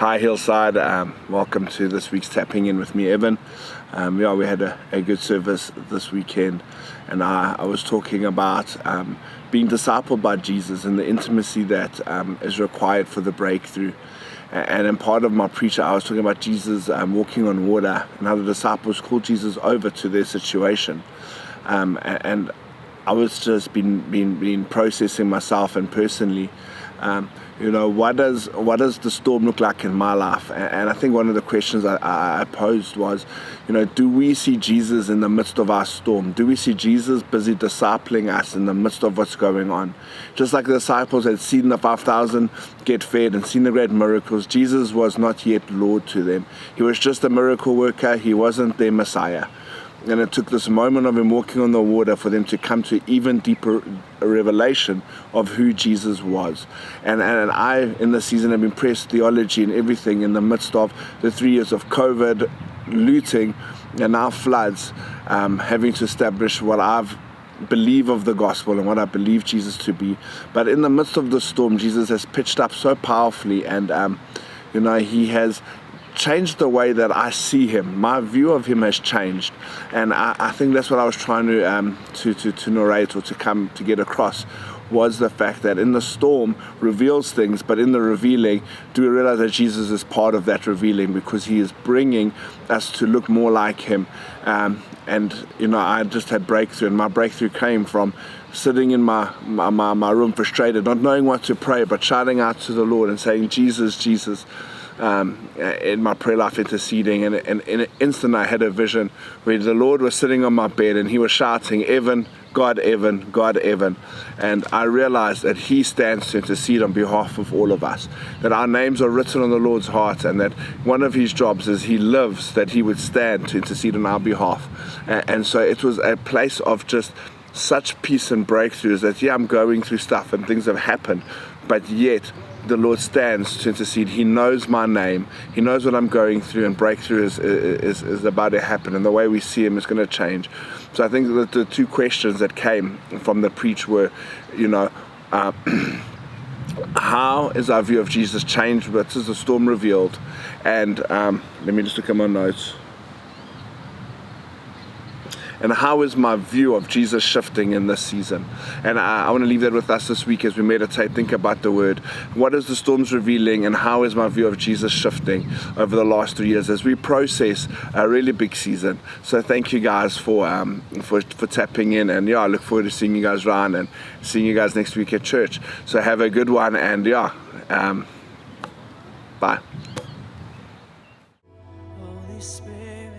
Hi Hillside, welcome to this week's Tapping In with me, Evan. We had a good service this weekend, and I was talking about being discipled by Jesus and the intimacy that is required for the breakthrough. And in part of my preacher, I was talking about Jesus walking on water and how the disciples called Jesus over to their situation. And I was just been processing myself and personally, what does the storm look like in my life? And I think one of the questions I posed was, do we see Jesus in the midst of our storm? Do we see Jesus busy discipling us in the midst of what's going on? Just like the disciples had seen the 5,000 get fed and seen the great miracles, Jesus was not yet Lord to them. He was just a miracle worker. He wasn't their Messiah. And it took this moment of him walking on the water for them to come to even deeper revelation of who Jesus was. And I, in this season, have been pressed theology and everything in the midst of the 3 years of COVID, looting, and now floods, having to establish what I've believe of the gospel and what I believe Jesus to be. But in the midst of the storm, Jesus has pitched up so powerfully, and he has changed the way that I see him. My view of him has changed, and I think that's what I was trying to narrate or to get across, was the fact that in the storm reveals things, but in the revealing, do we realize that Jesus is part of that revealing, because he is bringing us to look more like him. I just had breakthrough, and my breakthrough came from sitting in my room frustrated, not knowing what to pray, but shouting out to the Lord and saying, Jesus, Jesus, in my prayer life, interceding, and in an instant I had a vision where the Lord was sitting on my bed and he was shouting, Evan, God Evan, God Evan. And I realized that he stands to intercede on behalf of all of us, that our names are written on the Lord's heart, and that one of his jobs is he lives that he would stand to intercede on our behalf. And so it was a place of just such peace and breakthroughs that, I'm going through stuff and things have happened, but yet the Lord stands to intercede. He knows my name. He knows what I'm going through, and breakthrough is about to happen, and the way we see him is going to change. So I think that the two questions that came from the preach were, how is our view of Jesus changed? What is the storm revealed? And let me just look at my notes. And how is my view of Jesus shifting in this season? And I want to leave that with us this week as we meditate, think about the word. What is the storms revealing, and how is my view of Jesus shifting over the last 3 years as we process a really big season? So thank you guys for tapping in, and I look forward to seeing you guys around and seeing you guys next week at church. So have a good one, and bye. Holy Spirit,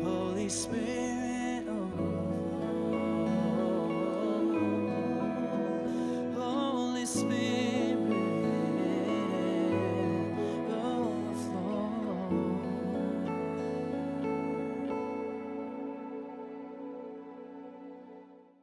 Holy Spirit, Holy Spirit.